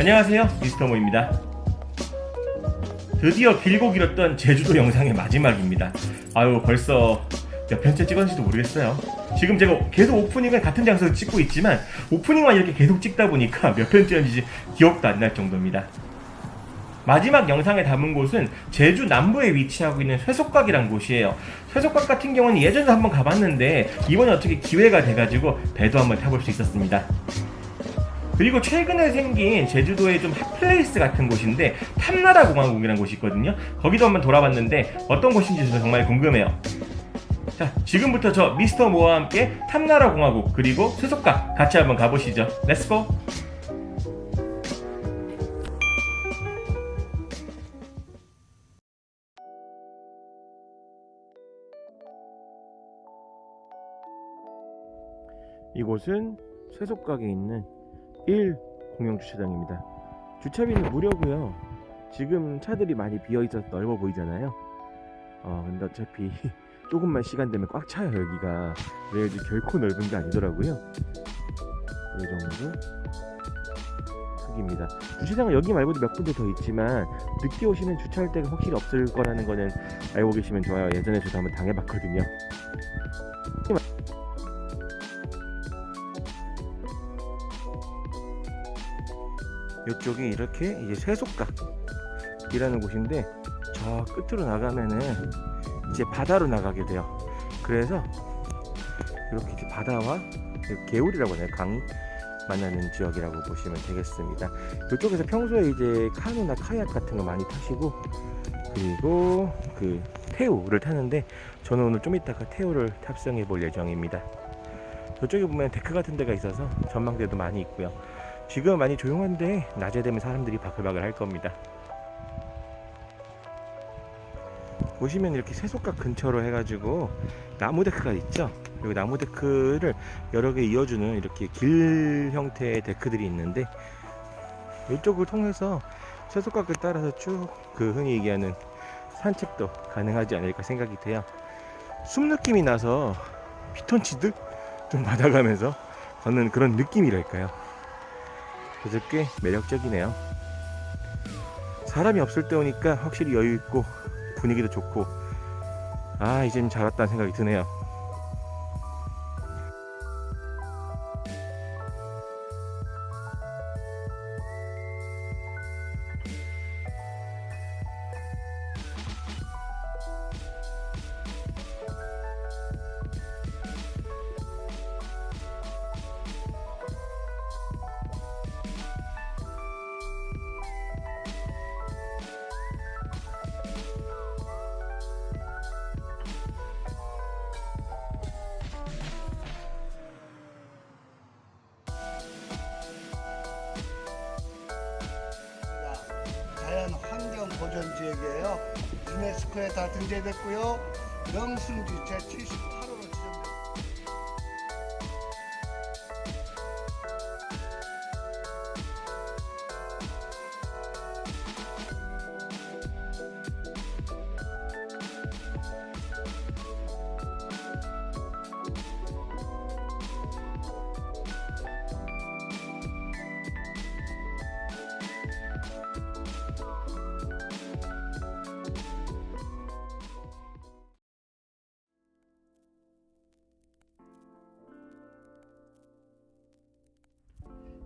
안녕하세요, 미스터 모입니다. 드디어 길고 길었던 제주도 영상의 마지막입니다. 아유, 벌써 몇 편째 찍었는지도 모르겠어요. 지금 제가 계속 오프닝을 같은 장소에서 찍고 있지만 오프닝만 이렇게 계속 찍다 보니까 몇 편째였는지 기억도 안 날 정도입니다. 마지막 영상에 담은 곳은 제주 남부에 위치하고 있는 쇠속각이란 곳이에요. 쇠속각 같은 경우는 예전에 한번 가봤는데 이번에 어떻게 기회가 돼가지고 배도 한번 타볼 수 있었습니다. 그리고 최근에 생긴 제주도의 좀 핫플레이스 같은 곳인데 탐나라 공화국이라는 곳이 있거든요. 거기도 한번 돌아봤는데 어떤 곳인지 저도 정말 궁금해요. 자, 지금부터 저 미스터 모와 함께 탐나라 공화국 그리고 쇠속각 같이 한번 가보시죠. 렛츠고! 이곳은 쇠속각에 있는 1 공영주차장입니다. 주차비는 무료고요. 지금 차들이 많이 비어있어서 넓어 보이잖아요. 근데 어차피 조금만 시간 되면 꽉 차요. 여기가 그래야지 결코 넓은 게 아니더라고요. 이 정도 크기입니다. 주차장은 여기 말고도 몇 군데 더 있지만 늦게 오시면 주차할 데가 확실히 없을 거라는 거는 알고 계시면 좋아요. 예전에 저도 한번 당해봤거든요. 이쪽이 이렇게 이제 쇠속각이라는 곳인데 저 끝으로 나가면은 이제 바다로 나가게 돼요. 그래서 이렇게 이제 바다와 개울이라고 하나요? 강 만나는 지역이라고 보시면 되겠습니다. 이쪽에서 평소에 이제 카누나 카약 같은 거 많이 타시고 그리고 그 태우를 타는데 저는 오늘 좀 이따가 태우를 탑승해 볼 예정입니다. 저쪽에 보면 데크 같은 데가 있어서 전망대도 많이 있고요. 지금 많이 조용한데 낮에 되면 사람들이 바글바글 할 겁니다. 보시면 이렇게 쇠속각 근처로 해가지고 나무 데크가 있죠. 여기 나무 데크를 여러 개 이어주는 이렇게 길 형태의 데크들이 있는데 이쪽을 통해서 쇠속각을 따라서 쭉 그 흔히 얘기하는 산책도 가능하지 않을까 생각이 돼요. 숲 느낌이 나서 피톤치드 좀 받아가면서 걷는 그런 느낌이랄까요. 그래서 꽤 매력적이네요. 사람이 없을 때 오니까 확실히 여유있고 분위기도 좋고 이젠 잘 왔다는 생각이 드네요. 자연 환경 보전 지역이에요. 유네스코에 다 등재됐고요. 명승지 제78호로 지정됐습니다.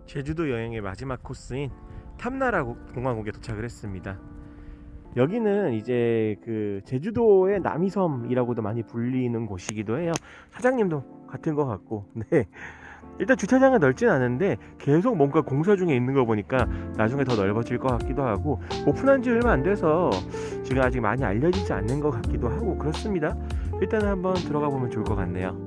제주도 여행의 마지막 코스인 탐나라 공화국에 도착을 했습니다. 여기는 이제 그 제주도의 남이섬이라고도 많이 불리는 곳이기도 해요. 사장님도 같은 것 같고, 네. 일단 주차장은 넓진 않은데 계속 뭔가 공사 중에 있는 거 보니까 나중에 더 넓어질 것 같기도 하고 오픈한 지 얼마 안 돼서 지금 아직 많이 알려지지 않는 것 같기도 하고 그렇습니다. 일단은 한번 들어가 보면 좋을 것 같네요.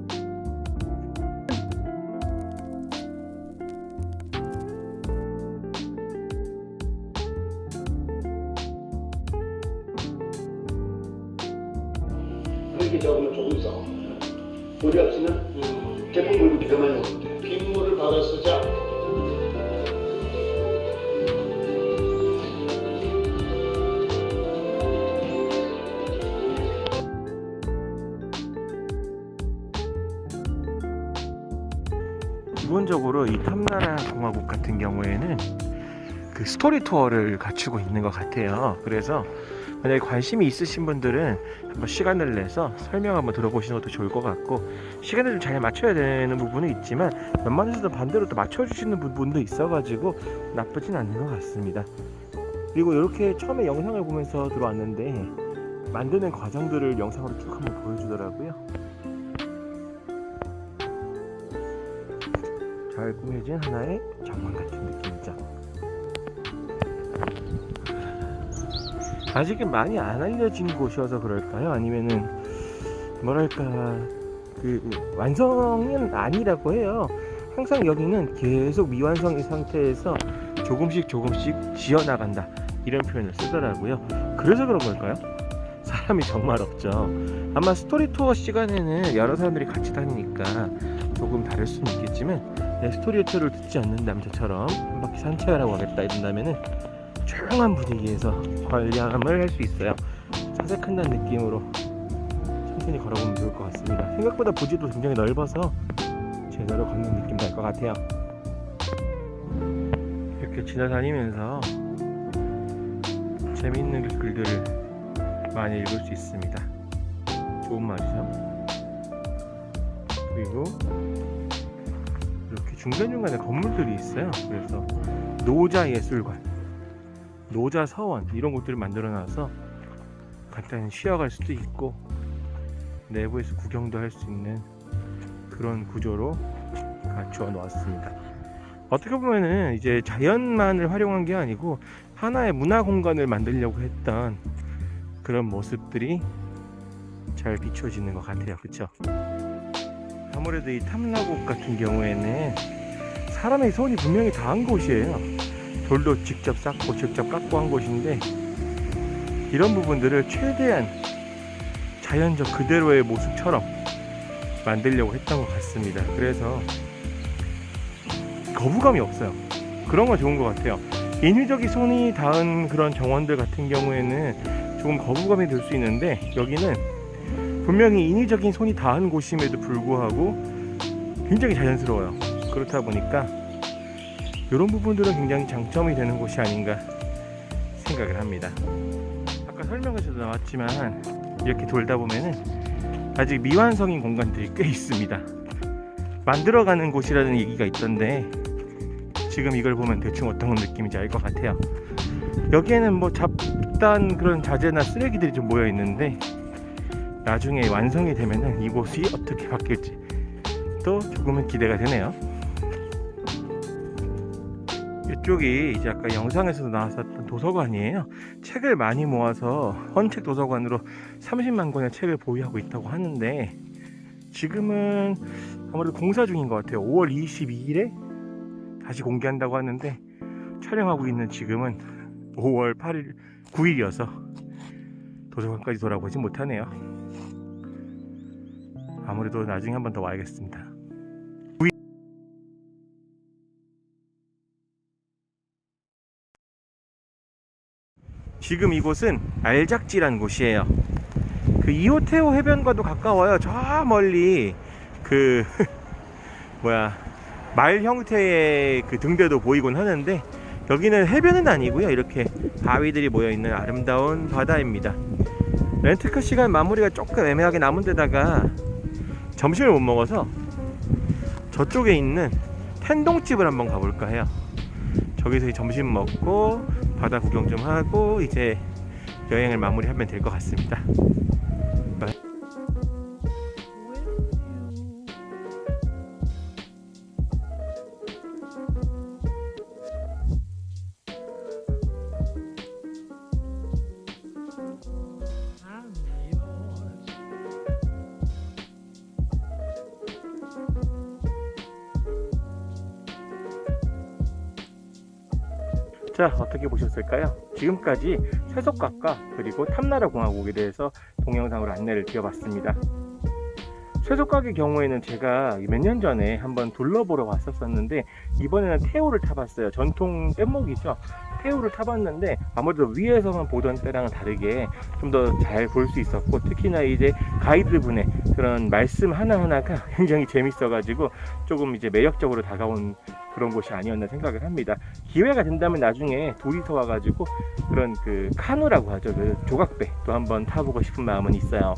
이렇게 적으면 조금 써. 물이 없으면 제품 물도 기가 많이 오는데. 빗물을 받아 쓰자. 기본적으로 이 탐나라 공화국 같은 경우에는 그 스토리 투어를 갖추고 있는 것 같아요. 그래서 만약에 관심이 있으신 분들은 한번 시간을 내서 설명 한번 들어보시는 것도 좋을 것 같고, 시간을 좀 잘 맞춰야 되는 부분은 있지만 웬만해서도 반대로 또 맞춰주시는 부분도 있어가지고 나쁘진 않는 것 같습니다. 그리고 이렇게 처음에 영상을 보면서 들어왔는데 만드는 과정들을 영상으로 쭉 한번 보여주더라고요. 잘 꾸며진 하나의 정원 같은 느낌이죠. 아직은 많이 안 알려진 곳이어서 그럴까요? 아니면은 뭐랄까 그 완성은 아니라고 해요. 항상 여기는 계속 미완성인 상태에서 조금씩 지어나간다, 이런 표현을 쓰더라고요. 그래서 그런 걸까요? 사람이 정말 없죠. 아마 스토리 투어 시간에는 여러 사람들이 같이 다니니까 조금 다를 수는 있겠지만, 스토리 투어를 듣지 않는다면 저처럼 한 바퀴 산책을 하고 가겠다 이런다면은 조용한 분위기에서 관람을 할 수 있어요. 사색한다는 느낌으로 천천히 걸어보면 좋을 것 같습니다. 생각보다 부지도 굉장히 넓어서 제대로 걷는 느낌 날 것 같아요. 이렇게 지나다니면서 재미있는 글들을 많이 읽을 수 있습니다. 좋은 말이죠. 그리고 이렇게 중간중간에 건물들이 있어요. 그래서 노자예술관, 노자서원 이런 곳들을 만들어놔서 간단히 쉬어갈 수도 있고 내부에서 구경도 할 수 있는 그런 구조로 갖추어 놓았습니다. 어떻게 보면은 이제 자연만을 활용한 게 아니고 하나의 문화 공간을 만들려고 했던 그런 모습들이 잘 비춰지는 것 같아요. 그쵸? 아무래도 이 탐라곡 같은 경우에는 사람의 손이 분명히 닿은 곳이에요. 돌도 직접 쌓고 직접 깎고 한 곳인데, 이런 부분들을 최대한 자연적 그대로의 모습처럼 만들려고 했던 것 같습니다. 그래서 거부감이 없어요. 그런 건 좋은 것 같아요. 인위적인 손이 닿은 그런 정원들 같은 경우에는 조금 거부감이 들 수 있는데, 여기는 분명히 인위적인 손이 닿은 곳임에도 불구하고 굉장히 자연스러워요. 그렇다 보니까 이런 부분들은 굉장히 장점이 되는 곳이 아닌가 생각을 합니다. 아까 설명에서도 나왔지만 이렇게 돌다 보면은 아직 미완성인 공간들이 꽤 있습니다. 만들어가는 곳이라는 얘기가 있던데, 지금 이걸 보면 대충 어떤 느낌인지 알 것 같아요. 여기에는 뭐 잡다한 그런 자재나 쓰레기들이 좀 모여 있는데, 나중에 완성이 되면은 이곳이 어떻게 바뀔지 또 조금은 기대가 되네요. 이쪽이 이제 아까 영상에서도 나왔었던 도서관이에요. 책을 많이 모아서 헌책 도서관으로 30만 권의 책을 보유하고 있다고 하는데, 지금은 아무래도 공사 중인 것 같아요. 5월 22일에 다시 공개한다고 하는데, 촬영하고 있는 지금은 5월 8일, 9일이어서 도서관까지 돌아보지 못하네요. 아무래도 나중에 한 번 더 와야겠습니다. 지금 이곳은 알작지라는 곳이에요. 그 이호테오 해변과도 가까워요. 저 멀리 그 말 형태의 그 등대도 보이곤 하는데, 여기는 해변은 아니고요. 이렇게 바위들이 모여있는 아름다운 바다입니다. 렌트카 시간 마무리가 조금 애매하게 남은 데다가 점심을 못 먹어서 저쪽에 있는 텐동집을 한번 가볼까 해요. 저기서 점심 먹고 바다 구경 좀 하고 이제 여행을 마무리하면 될 것 같습니다. 자, 어떻게 보셨을까요? 지금까지 쇠속각과 그리고 탐나라 공화국에 대해서 동영상으로 안내를 드려봤습니다. 쇠속각의 경우에는 제가 몇 년 전에 한번 둘러보러 왔었는데, 이번에는 태오를 타봤어요. 전통 뗏목이죠. 폐우를 타봤는데 아무래도 위에서만 보던 때랑은 다르게 좀 더 잘 볼 수 있었고, 특히나 이제 가이드분의 그런 말씀 하나하나가 굉장히 재밌어가지고 조금 이제 매력적으로 다가온 그런 곳이 아니었나 생각을 합니다. 기회가 된다면 나중에 둘이서 와가지고 그런 그 카누라고 하죠, 그 조각배 또 한번 타보고 싶은 마음은 있어요.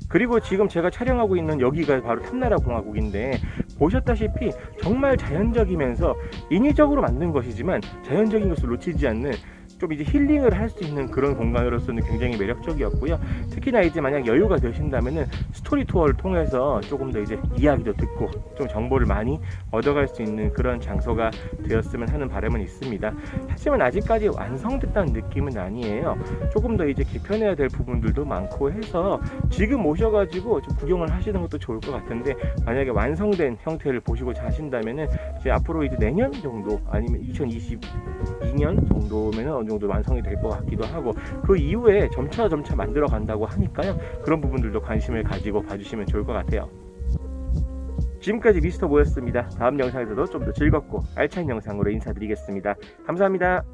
그리고 지금 제가 촬영하고 있는 여기가 바로 탐나라 공화국인데, 보셨다시피 정말 자연적이면서 인위적으로 만든 것이지만 자연적인 것을 놓치지 않는 좀 이제 힐링을 할 수 있는 그런 공간으로서는 굉장히 매력적이었고요. 특히나 이제 만약 여유가 되신다면은 스토리 투어를 통해서 조금 더 이제 이야기도 듣고 좀 정보를 많이 얻어갈 수 있는 그런 장소가 되었으면 하는 바람은 있습니다. 하지만 아직까지 완성됐다는 느낌은 아니에요. 조금 더 이제 개편해야 될 부분들도 많고 해서 지금 오셔가지고 좀 구경을 하시는 것도 좋을 것 같은데, 만약에 완성된 형태를 보시고자 하신다면은 이제 앞으로 이제 내년 정도 아니면 2022년 정도면은 어느 정도 완성이 될 것 같기도 하고, 그 이후에 점차 만들어 간다고 하니까요. 그런 부분들도 관심을 가지고 봐주시면 좋을 것 같아요. 지금까지 미스터 모였습니다. 다음 영상에서도 좀 더 즐겁고 알찬 영상으로 인사드리겠습니다. 감사합니다.